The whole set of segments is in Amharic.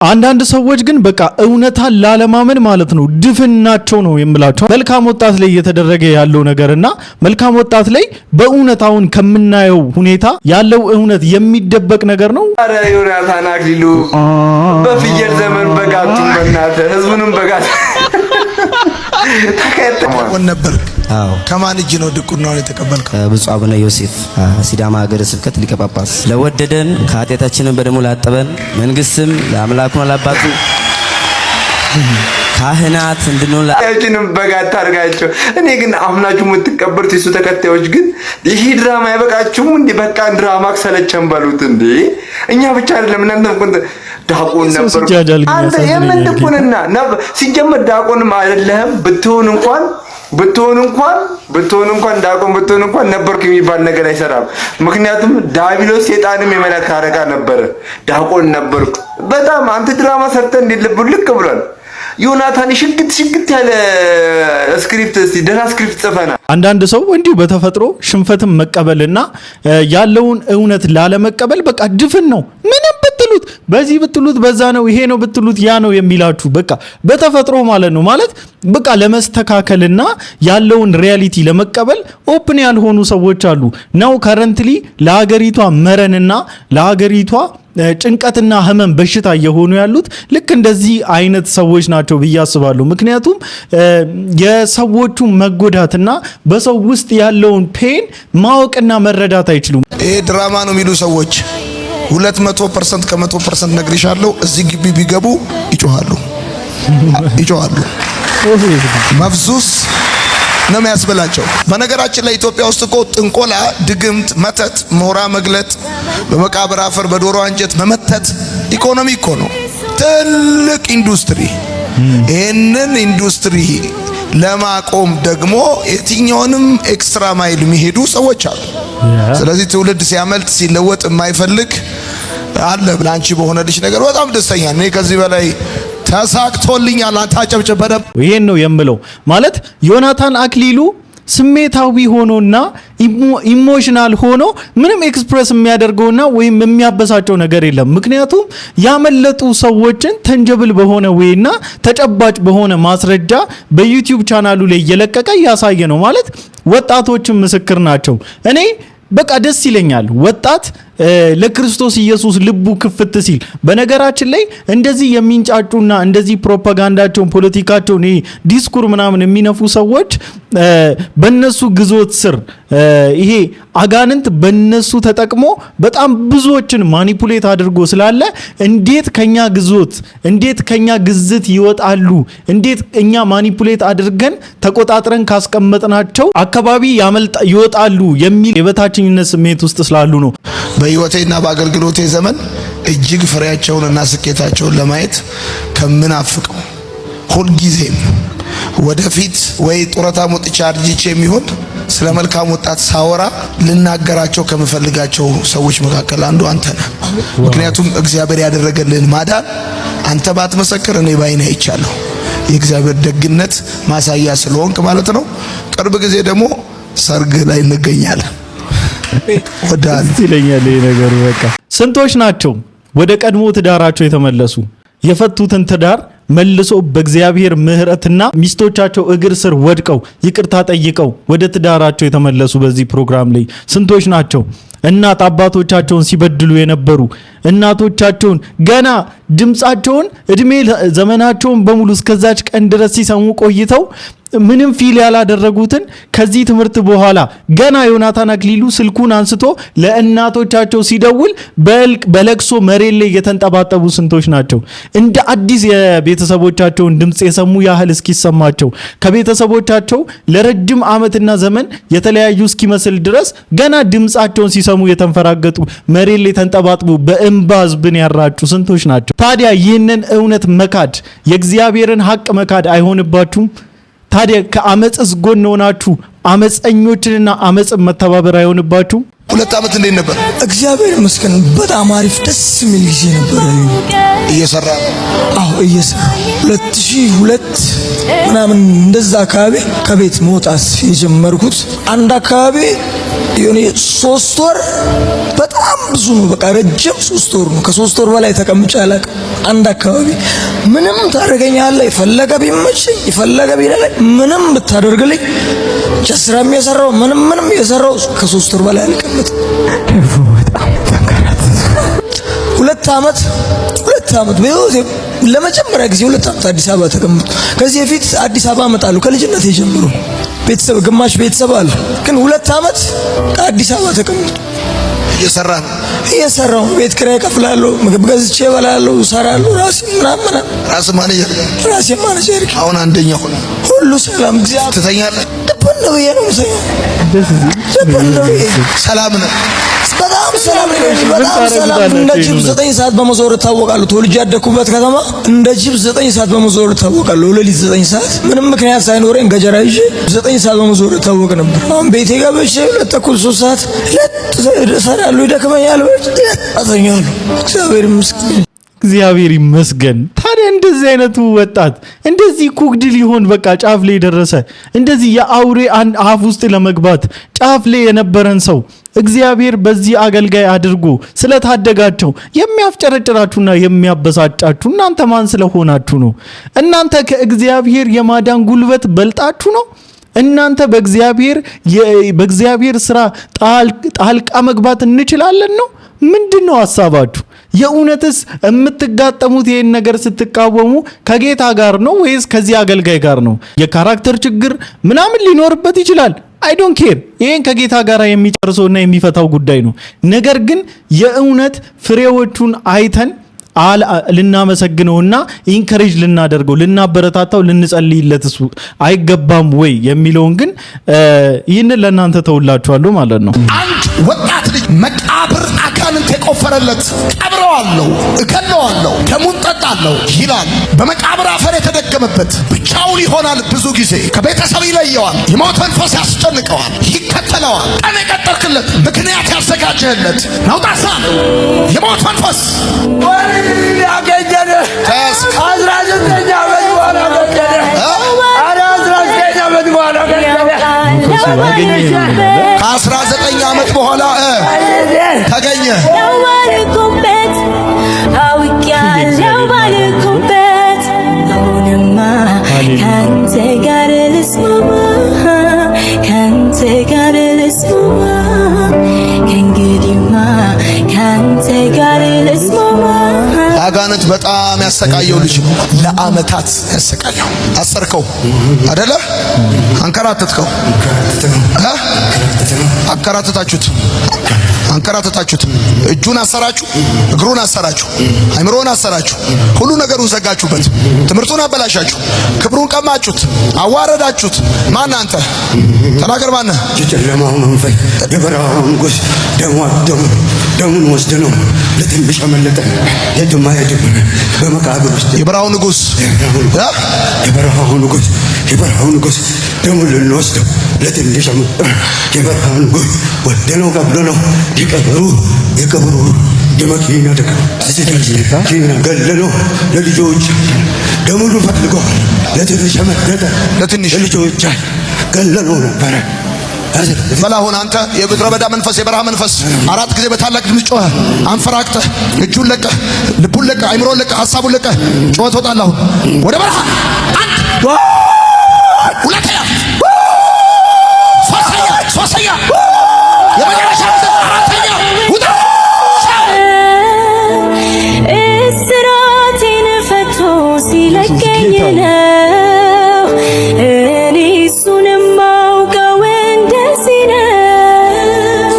አንዳንድ ሰዎች ግን በቃ እውነታን ላለማመን ማለት ነው ድፍናቸው ነው የምላቸው። መልካም ወጣት ላይ እየተደረገ ያለው ነገርና መልካም ወጣት ላይ በእውነታውን ከምናየው ሁኔታ ያለው እውነት የሚደበቅ ነገር ነው። አረ ዮናታን አክሊሉ በፍየል ዘመን በጋቱ በእናተ ህዝቡንም በጋት ተከተል ነበር። ከማን እጅ ነው ድቁናውን የተቀበልከው? ብፁዕ አቡነ ዮሴፍ ሲዳማ ሀገረ ስብከት ሊቀ ጳጳስ ለወደደን ከኃጢአታችንን በደሙ ላጠበን መንግስትም ለአምላኩና ለአባቱ ካህናት እንድንሆን ያችንም በጋት አድርጋቸው። እኔ ግን አምናችሁ የምትቀበሉት የሱ ተከታዮች ግን ይሄ ድራማ አይበቃችሁም እንዴ? በቃ ድራማ ሰለቸን በሉት እንዴ። እኛ ብቻ አይደለም እናንተም ዳቆን ነበር አንተ የምን ድቁንና ሲጀመር ዳቆንም አይደለም ብትሆን እንኳን ዳቆን ብትሆን እንኳን ነበርክ የሚባል ነገር አይሰራም። ምክንያቱም ዳቢሎስ ሰይጣንም የመላእክት አለቃ ነበር። ዳቆን ነበርኩ በጣም አንተ ድራማ ሰርተህ እንዴት ልክ ብሏል። ዮናታን ሽግት ያለ ስክሪፕት ደህና ስክሪፕት ጽፈና አንዳንድ ሰው እንዲሁ በተፈጥሮ ሽንፈትን መቀበልና ያለውን እውነት ላለመቀበል በቃ ድፍን ነው። ምንም ብትሉት በዚህ ብትሉት በዛ ነው ይሄ ነው ብትሉት ያ ነው የሚላችሁ በቃ በተፈጥሮ ማለት ነው። ማለት በቃ ለመስተካከልና ያለውን ሪያሊቲ ለመቀበል ኦፕን ያልሆኑ ሰዎች አሉ ነው ከረንትሊ ለሀገሪቷ መረንና ለሀገሪቷ ጭንቀትና ህመም በሽታ እየሆኑ ያሉት ልክ እንደዚህ አይነት ሰዎች ናቸው ብዬ አስባለሁ። ምክንያቱም የሰዎቹ መጎዳትና በሰው ውስጥ ያለውን ፔን ማወቅና መረዳት አይችሉም። ይሄ ድራማ ነው የሚሉ ሰዎች 200% ከ100% ነግሬሻለሁ። እዚህ ግቢ ቢገቡ ይጮሃሉ። መፍዙስ ነው የሚያስበላቸው። በነገራችን ላይ ኢትዮጵያ ውስጥ እኮ ጥንቆላ፣ ድግምት፣ መተት፣ ሞራ መግለጥ፣ በመቃብር አፈር በዶሮ አንጀት መመተት ኢኮኖሚ እኮ ነው፣ ትልቅ ኢንዱስትሪ። ይህንን ኢንዱስትሪ ለማቆም ደግሞ የትኛውንም ኤክስትራ ማይል የሚሄዱ ሰዎች አሉ። ስለዚህ ትውልድ ሲያመልጥ ሲለወጥ የማይፈልግ አለ። ብላንቺ በሆነልሽ ነገር በጣም ደስተኛ ነኝ። ከዚህ በላይ ተሳክቶልኛል። አታጨብጭብ። ይሄን ነው የምለው። ማለት ዮናታን አክሊሉ ስሜታዊ ሆኖና ኢሞሽናል ሆኖ ምንም ኤክስፕረስ የሚያደርገውና ወይም የሚያበሳጨው ነገር የለም። ምክንያቱም ያመለጡ ሰዎችን ተንጀብል በሆነ ወይና ተጨባጭ በሆነ ማስረጃ በዩቲዩብ ቻናሉ ላይ እየለቀቀ ያሳየ ነው። ማለት ወጣቶችን ምስክር ናቸው። እኔ በቃ ደስ ይለኛል ወጣት ለክርስቶስ ኢየሱስ ልቡ ክፍት ሲል። በነገራችን ላይ እንደዚህ የሚንጫጩና እንደዚህ ፕሮፓጋንዳቸውን ፖለቲካቸውን ዲስኩር ምናምን የሚነፉ ሰዎች በነሱ ግዞት ስር ይሄ አጋንንት በነሱ ተጠቅሞ በጣም ብዙዎችን ማኒፑሌት አድርጎ ስላለ እንዴት ከኛ ግዞት እንዴት ከኛ ግዝት ይወጣሉ፣ እንዴት እኛ ማኒፑሌት አድርገን ተቆጣጥረን ካስቀመጥናቸው አካባቢ ይወጣሉ የሚል የበታችኝነት ስሜት ውስጥ ስላሉ ነው። በህይወቴና በአገልግሎቴ ዘመን እጅግ ፍሬያቸውንና ስኬታቸውን ለማየት ከምናፍቀው ሁልጊዜም ወደፊት ወይ ጡረታ ሞጥቻ አርጅቼ የሚሆን ስለ መልካም ወጣት ሳወራ ልናገራቸው ከምፈልጋቸው ሰዎች መካከል አንዱ አንተ ነህ። ምክንያቱም እግዚአብሔር ያደረገልን ማዳን አንተ ባትመሰክር እኔ ባይኔ አይቻለሁ። የእግዚአብሔር ደግነት ማሳያ ስለሆንክ ማለት ነው። ቅርብ ጊዜ ደግሞ ሰርግ ላይ እንገኛለን። ወዳል ይለኛል ነገር በቃ ስንቶች ናቸው ወደ ቀድሞ ትዳራቸው የተመለሱ የፈቱትን ትዳር መልሶ በእግዚአብሔር ምህረትና ሚስቶቻቸው እግር ስር ወድቀው ይቅርታ ጠይቀው ወደ ትዳራቸው የተመለሱ በዚህ ፕሮግራም ላይ ስንቶች ናቸው? እናት አባቶቻቸውን ሲበድሉ የነበሩ እናቶቻቸውን ገና ድምጻቸውን እድሜ ዘመናቸውን በሙሉ እስከዛች ቀን ድረስ ሲሰሙ ቆይተው ምንም ፊል ያላደረጉትን ከዚህ ትምህርት በኋላ ገና ዮናታን አክሊሉ ስልኩን አንስቶ ለእናቶቻቸው ሲደውል በለቅሶ መሬት ላይ የተንጠባጠቡ ስንቶች ናቸው? እንደ አዲስ የቤተሰቦቻቸውን ድምጽ የሰሙ ያህል እስኪሰማቸው ከቤተሰቦቻቸው ለረጅም ዓመትና ዘመን የተለያዩ እስኪመስል ድረስ ገና ድምጻቸውን ሲሰሙ የተንፈራገጡ መሬት ላይ ተንጠባጥቡ በእንባ ሕዝብን ያራጩ ስንቶች ናቸው? ታዲያ ይህንን እውነት መካድ የእግዚአብሔርን ሐቅ መካድ አይሆንባችሁም? ታዲያ ከአመጽስ ጎን ሆናችሁ አመፀኞችንና አመጽን መተባበር አይሆንባችሁ? 2 ዓመት እንዴት ነበር? እግዚአብሔር ይመስገን በጣም አሪፍ ደስ የሚል ጊዜ ነበር። እየሰራ እየሰራ 2002 ምናምን እንደዛ አካባቢ ከቤት መውጣት የጀመርኩት አንድ አካባቢ የኔ 3 ወር በጣም ብዙ ነው። በቃ ረጅም 3 ወር ነው። ከ3 ወር በላይ ተቀምጬ አላውቅም። አንድ አካባቢ ምንም ታደርገኛለህ፣ የፈለገ ቢመችኝ የፈለገ ቢለኝ ምንም ብታደርግልኝ ጀስራም የሰራው ምንም የሰራው ከ3 ወር በላይ አልቀመጥም። በጣም ተንከራተት 2 ዓመት በህይወቴ ለመጀመሪያ ጊዜ 2 ዓመት አዲስ አበባ ተቀምጡ። ከዚህ በፊት አዲስ አበባ እመጣለሁ ከልጅነት ጀምሮ ቤተሰብ ግማሽ ቤተሰብ አለ። ግን 2 ዓመት ከአዲስ አበባ ተቀምጡ እየሰራሁ ቤት ኪራይ እከፍላለሁ፣ ምግብ ገዝቼ እበላለሁ፣ እሰራለሁ ራሴ ማኔጀር። አሁን አንደኛ ሆነ ሁሉ ሰላም እግዚአብሔር ትተኛለህ? ደበን ነው የነው ሰላም ነው። በጣም ሰላም እንደ ጅብ 9 ሰዓት በመዞር ታወቃለሁ። ተወልጄ ያደኩበት ከተማ እንደ ጅብ 9 ሰዓት በመዞር ታወቃለሁ። ሌሊት 9 ሰዓት ምንም ምክንያት ሳይኖረኝ ገጀራ ይዤ 9 ሰዓት በመዞር ታወቅ ነበር። አሁን ቤቴ ገብቼ 2 ተኩል 3 ሰዓት እሰራለሁ፣ ይደክመኛል፣ እተኛለሁ። እግዚአብሔር ይመስገን። ታዲያ እንደዚህ አይነቱ ወጣት እንደዚህ ኩግድ ሊሆን በቃ ጫፍ ላይ ደረሰ። እንደዚህ የአውሬ አፍ ውስጥ ለመግባት ጫፍ ላይ የነበረን ሰው እግዚአብሔር በዚህ አገልጋይ አድርጎ ስለታደጋቸው የሚያፍጨረጭራችሁና የሚያበሳጫችሁ እናንተ ማን ስለሆናችሁ ነው? እናንተ ከእግዚአብሔር የማዳን ጉልበት በልጣችሁ ነው? እናንተ በእግዚአብሔር ስራ ጣልቃ መግባት እንችላለን ነው? ምንድነው ሐሳባችሁ? የእውነትስ የምትጋጠሙት ይሄን ነገር ስትቃወሙ ከጌታ ጋር ነው ወይስ ከዚህ አገልጋይ ጋር ነው? የካራክተር ችግር ምናምን ሊኖርበት ይችላል። አይ ዶንት ኬር። ይሄን ከጌታ ጋር የሚጨርሰውና የሚፈታው ጉዳይ ነው። ነገር ግን የእውነት ፍሬዎቹን አይተን ልናመሰግነውና ኢንከሬጅ ልናደርገው ልናበረታታው ልንጸልይለትስ አይገባም ወይ የሚለውን ግን ይህንን ለእናንተ ተውላችኋለሁ ማለት ነው። አንድ ወጣት ልጅ መቃብር አጋንንት የቆፈረለት ቀብረዋለሁ፣ እከለዋለሁ፣ ደሙን ጠጣለሁ ይላል። በመቃብር አፈር የተደገመበት ብቻውን ይሆናል። ብዙ ጊዜ ከቤተሰብ ይለየዋል። የሞት መንፈስ ያስጨንቀዋል፣ ይከተለዋል። ቀን የቀጠርክለት ምክንያት ያዘጋጀህለት ናውጣሳ የሞት መንፈስ ከ19 ዓመት በኋላ ተገኘ። አጋንንት በጣም ያሰቃየው ልጅ ነው። ለአመታት ያሰቃየው። አሰርከው አይደለ? አንከራተትከው። አንከራተታችሁት። እጁን አሰራችሁ፣ እግሩን አሰራችሁ፣ አይምሮን አሰራችሁ፣ ሁሉ ነገሩን ዘጋችሁበት። ትምህርቱን አበላሻችሁ፣ ክብሩን ቀማችሁት፣ አዋረዳችሁት። ማን አንተ? ተናገር። ማን? የጨለማው መንፈስ የበረሃው ንጉሥ ደሙን ወስደ ነው ለትንሽ አመለጠ። የትም አይሄድም። በመቃብር ውስጥ የበረሃው ንጉሥ የበረሃው ንጉሥ ደሙን ልንወስደው ለትንሽ የበረሃው ንጉሥ ወደ ነው ቀብሎ ነው የቀብሩ የመኪና ደጋ ገለነው። ለልጆች ደሙን ፈልገው ለትንሽ አመለጠ። ለልጆች ገለነው ነበረ። በላሁን አንተ የምድረ በዳ መንፈስ የበረሃ መንፈስ 4 ጊዜ በታላቅ ድምፅ ጮኸ። አንፈራክተህ እጁን ለቀህ ልቡን ለቀህ አይምሮን ለቀህ ሐሳቡን ለቀህ ጮኸ። ትወጣለህ አሁን ወደ በረሃ። አንድ ሁለተኛ ሶስተኛ የመጨረሻ አራተኛ ውጣ። እስራቴን ፈቶ ሲለቀኝ ነው እኔ እሱንም ማውቀው እንደዚህ ነው።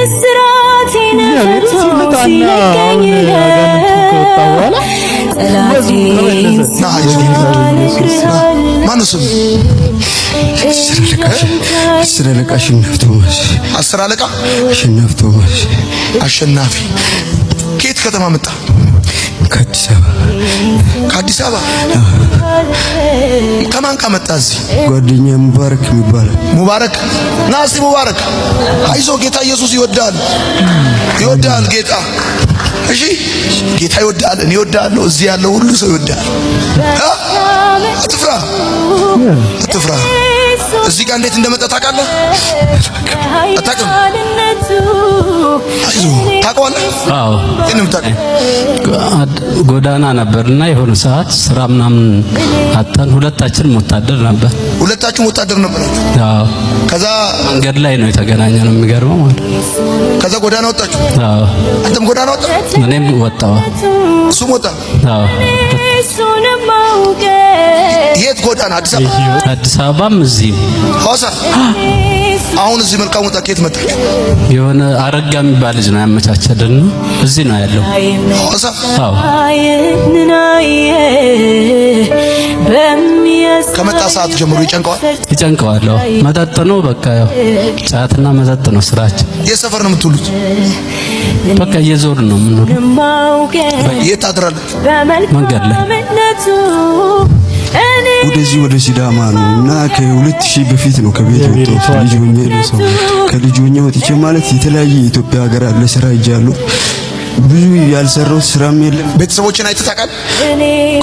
እስራቴን ፈቶ ሲለቀኝ ነው ጠላቴን ማን ስም? አስር አለቃ አሸናፊ ቶማስ። 10 አለቃ አሸናፊ ቶማስ። አሸናፊ ከየት ከተማ መጣ? ከአዲስ አበባ። ከማን ጋር መጣ? እዚህ ጓደኛ ሙባረክ የሚባለው። ሙባረክ ና እስቲ ሙባረክ፣ አይዞህ ጌታ ኢየሱስ ይወዳል ጌታ። እሺ ጌታ ይወዳል፣ እኔ እወዳለሁ፣ እዚህ ያለው ሁሉ ሰው ይወዳል። አትፍራ። እዚህ ጋር እንዴት እንደመጣ ታውቃለህ? አታውቅም? አይዞህ ታውቀዋለህ? አዎ እኔም ታውቀው ጎዳና ነበርና የሆነ ሰዓት ስራ ምናምን አጣን። ሁለታችንም ወታደር ነበር። ሁለታችሁም ወታደር ነበራችሁ? አዎ። ከዛ መንገድ ላይ ነው የተገናኘነው። የሚገርመው ማለት ከዛ ጎዳና ወጣችሁ? አዎ። አንተም ጎዳና ወጣ? እኔም ወጣሁ። እሱም ወጣ? አዎ። የት ጎዳና? አዲስ አበባ? አዲስ አበባም እዚህ ሐዋሳ? አሁን እዚህ መልካም ወጣ። ከየት መጣችሁ? የሆነ አረጋ የሚባል ልጅ ነው ያመቻቸልን። እዚህ ነው ያለው ሐዋሳ? አዎ። ከመጣ ሰዓት ጀምሮ ይጨንቀዋል? ይጨንቀዋል። መጠጥ ነው በቃ ያው ጫትና መጠጥ ነው ስራችን። የት ሰፈር ነው የምትውሉት? በቃ እየዞርን ነው የምንውለው። የት ታድራለህ? መንገድ ላይ ወደዚህ ወደ ሲዳማ ነው እና ከ2000 በፊት ነው ከቤት ወጥቼ ከልጅ ሆኜ ወጥቼ ማለት የተለያየ የኢትዮጵያ ሀገር አለ ስራ ሄጃለሁ። ብዙ ያልሰራው ስራም የለም። ቤተሰቦችን አይተህ ታውቃለህ?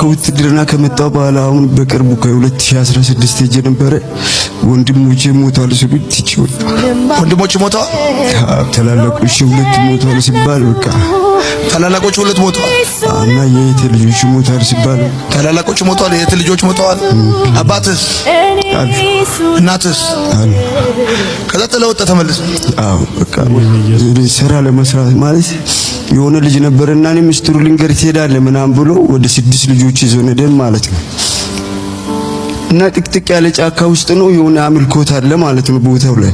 ከውትድርና ከመጣሁ በኋላ አሁን በቅርቡ ከ2016 ሄጄ ነበረ። ወንድሞቼ ሞተዋል ሲሉ ትቼ ወጣሁ። ወንድሞች ሞተዋል? ታላላቆቼ ሁለት ሞተዋል ሲባል በቃ ታላላቆቹ ሁለት ሞተዋል እና የእህቴ ልጆች ሞተዋል ሲባል ታላላቆቹ ሞተዋል፣ የእህቴ ልጆች ሞተዋል። አባትህ አሉ፣ እናትህ አሉ። ከዛ ተለወጠ ተመለሰ? አዎ በቃ ስራ ለመስራት ማለት የሆነ ልጅ ነበርና እኔ ሚስጥሩ ልንገርህ ትሄዳለህ ምናምን ብሎ ወደ 6 ልጆች ይዞ ነደን ማለት ነው። እና ጥቅጥቅ ያለ ጫካ ውስጥ ነው። የሆነ አምልኮት አለ ማለት ነው ቦታው ላይ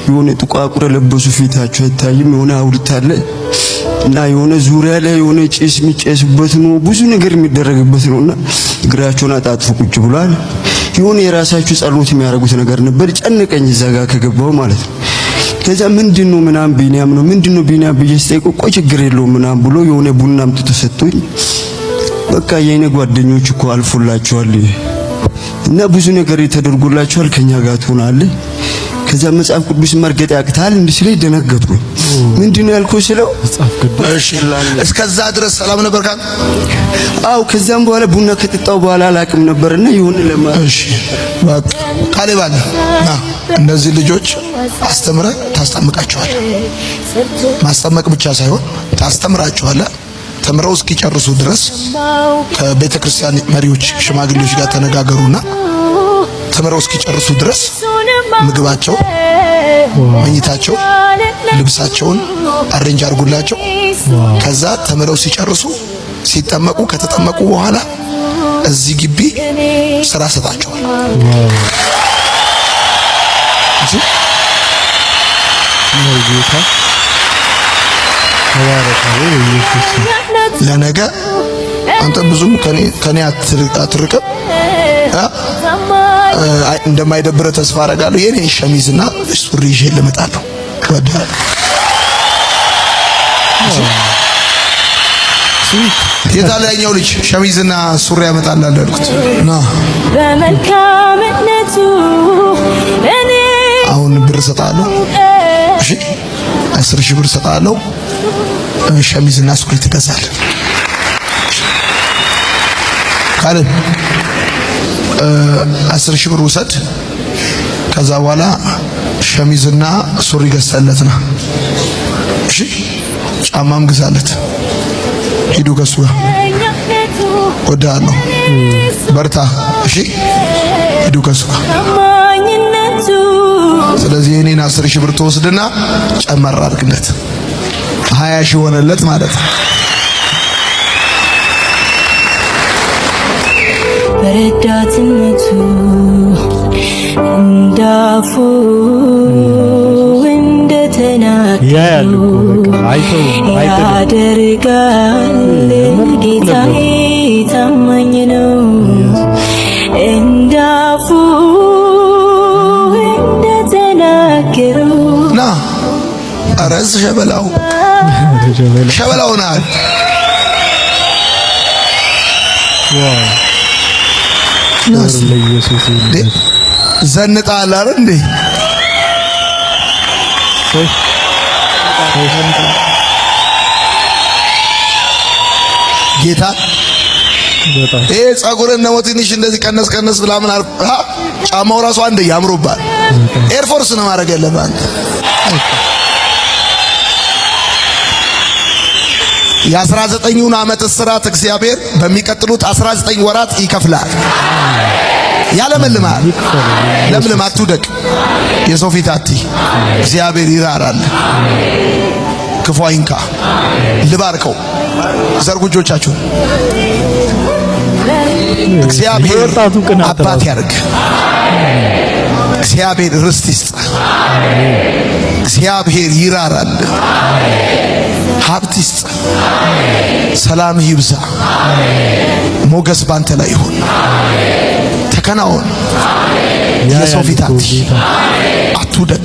የሆነ ጥቋቁር ለበሱ ፊታቸው አይታይም። የሆነ ሐውልት አለ እና የሆነ ዙሪያ ላይ የሆነ ጭስ የሚጨስበት ነው፣ ብዙ ነገር የሚደረግበት ነውና እግራቸውን አጣጥፎ ቁጭ ብሏል። የሆነ የራሳቸው ጸሎት የሚያደርጉት ነገር ነበር። ጨነቀኝ እዛ ጋር ከገባው ማለት ነው። ከዛ ምንድነው ምናምን ቢኒያም ነው ምንድነው ቢኒያም ብዬ ስጠይቀው ቆይ ችግር የለውም ምናምን ብሎ የሆነ ቡና አምጥቶ ሰጥቶኝ በቃ የኔ ጓደኞች እኮ አልፎላቸዋል እና ብዙ ነገር ተደርጎላቸዋል ከኛ ጋር ትሆናለህ። ከዛ መጽሐፍ ቅዱስ መርገጥ ያቅታል እንዴ ሲለኝ ደነገጥኩኝ። ምንድነው ያልኩት ስለው እሺ እስከዛ ድረስ ሰላም ነበር ካል? አው ከዛም በኋላ ቡና ከጠጣው በኋላ አላቅም ነበርና ይሁን እሺ በቃ ካሌብ አለ እነዚህ ልጆች አስተምረህ ታስጠምቃቸዋለህ። ማስጠመቅ ብቻ ሳይሆን ታስተምራቸዋለህ። ተምረው እስኪጨርሱ ድረስ ከቤተ ክርስቲያን መሪዎች ሽማግሌዎች ጋር ተነጋገሩና ተምረው እስኪጨርሱ ድረስ ምግባቸው፣ መኝታቸው፣ ልብሳቸውን አሬንጅ አድርጉላቸው። ከዛ ተምረው ሲጨርሱ ሲጠመቁ ከተጠመቁ በኋላ እዚህ ግቢ ስራ ሰጣቸዋል። እሺ ለነገ አንተ ብዙም ከኔ አትርቅም እንደማይደብረ ተስፋ አደርጋለሁ። የኔ ሸሚዝና ሱሪ ይዤ ልመጣለሁ። ወደ የታላኛው ልጅ ሸሚዝና ሱሪ ያመጣላል አልኩት። ና በመልካምነቱ እኔ አሁን ብር ሰጣለሁ። እሺ 10,000 ብር ሰጣለሁ። ሸሚዝና ሱሪ ትገዛለህ። ካለ 10,000 ብር ውሰድ። ከዛ በኋላ ሸሚዝና ሱሪ ገዝተለት ና። እሺ ጫማም ግዛለት። ሂዱ ከሱ ጋር ወዳለሁ። በርታ። እሺ ሂዱ ከሱ ጋር። ስለዚህ የኔን 10,000 ብር ተወስድና ጨመር አድርግለት 20,000 ሆነለት ማለት ነው። በረዳትነቱ እንዳፉ እንደተናገሩ ያደርጋል። ጌታዬ ታማኝ ነው። እንዳፉ እንደተናገሩ ና አረዝ ሸበላው ሸበላውና ዘንጣል አይደል እንዴ? ጌታ ይሄ ጸጉርን ነው ትንሽ እንደዚህ ቀነስ ብላምን ጫማው ራሱ አንድ ያምሩባል። ኤርፎርስ ነው ማድረግ ያለብህ። የ19ኙን ዓመት እስራት እግዚአብሔር በሚቀጥሉት 19 ወራት ይከፍላል። ያለመልማል። ለምለም አትውደቅ። የሰው ፊት አትይ። እግዚአብሔር ይራራል። ክፉ አይንካ። ልባርከው። ዘርጉ እጆቻችሁ። እግዚአብሔር አባት ያርግ። እግዚአብሔር ርስት ይስጥ። እግዚአብሔር ይራራል። ሀብት ይስጥ። ሰላም ይብዛ። ሞገስ ባንተ ላይ ይሁን። ተከናወን። የሰው ፊት አትውደቅ።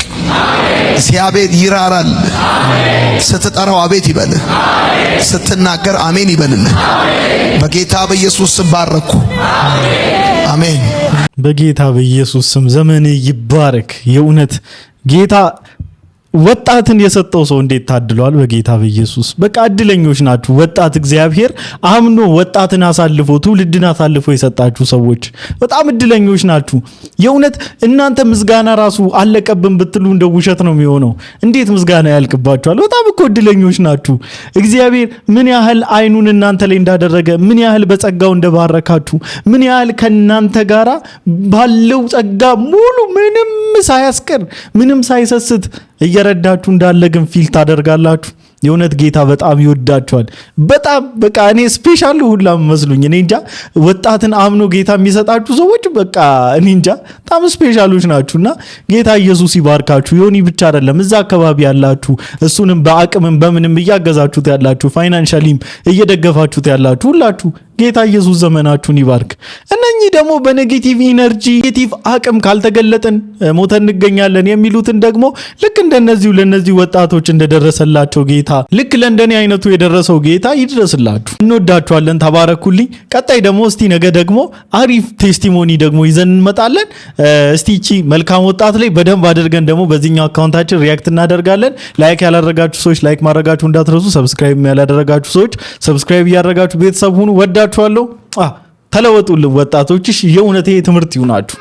እግዚአብሔር ይራራል። ስትጠራው አቤት ይበልህ፣ ስትናገር አሜን ይበልልህ። በጌታ በኢየሱስ ስም ባረኩ። አሜን። በጌታ በኢየሱስ ስም ዘመን ይባረክ። የእውነት ጌታ ወጣትን የሰጠው ሰው እንዴት ታድሏል። በጌታ በኢየሱስ በቃ እድለኞች ናችሁ። ወጣት እግዚአብሔር አምኖ ወጣትን አሳልፎ ትውልድን አሳልፎ የሰጣችሁ ሰዎች በጣም እድለኞች ናችሁ። የእውነት እናንተ ምስጋና ራሱ አለቀብን ብትሉ እንደ ውሸት ነው የሚሆነው። እንዴት ምስጋና ያልቅባችኋል? በጣም እኮ እድለኞች ናችሁ። እግዚአብሔር ምን ያህል አይኑን እናንተ ላይ እንዳደረገ፣ ምን ያህል በጸጋው እንደባረካችሁ፣ ምን ያህል ከናንተ ጋራ ባለው ጸጋ ሙሉ ምንም ሳያስቀር ምንም ሳይሰስት እየረዳችሁ እንዳለ ግን ፊል ታደርጋላችሁ። የእውነት ጌታ በጣም ይወዳችኋል። በጣም በቃ እኔ ስፔሻል ሁላ መስሉኝ። እኔ እንጃ ወጣትን አምኖ ጌታ የሚሰጣችሁ ሰዎች በቃ እኔ እንጃ በጣም ስፔሻሎች ናችሁና ጌታ ኢየሱስ ይባርካችሁ። ዮኒ ብቻ አይደለም እዛ አካባቢ ያላችሁ እሱንም በአቅምም በምንም እያገዛችሁት ያላችሁ ፋይናንሻሊም እየደገፋችሁት ያላችሁ ሁላችሁ ጌታ ኢየሱስ ዘመናችሁን ይባርክ። እነኚህ ደግሞ በኔጌቲቭ ኢነርጂ ኔጌቲቭ አቅም ካልተገለጥን ሞተን እንገኛለን የሚሉትን ደግሞ ልክ እንደነዚሁ ለነዚህ ወጣቶች እንደደረሰላቸው ጌታ ልክ ለእንደኔ አይነቱ የደረሰው ጌታ ይድረስላችሁ። እንወዳችኋለን። ተባረኩልኝ። ቀጣይ ደግሞ እስቲ ነገ ደግሞ አሪፍ ቴስቲሞኒ ደግሞ ይዘን እንመጣለን። እስቲ እቺ መልካም ወጣት ላይ በደንብ አድርገን ደግሞ በዚህኛው አካውንታችን ሪያክት እናደርጋለን። ላይክ ያላደረጋችሁ ሰዎች ላይክ ማድረጋችሁ እንዳትረሱ። ሰብስክራይብ ያላደረጋችሁ ሰዎች ሰብስክራይብ ያደረጋችሁ ቤተሰብ ሁኑ። ወዳችኋለሁ። ተለወጡልን ወጣቶች። የእውነት ትምህርት ይሁናችሁ።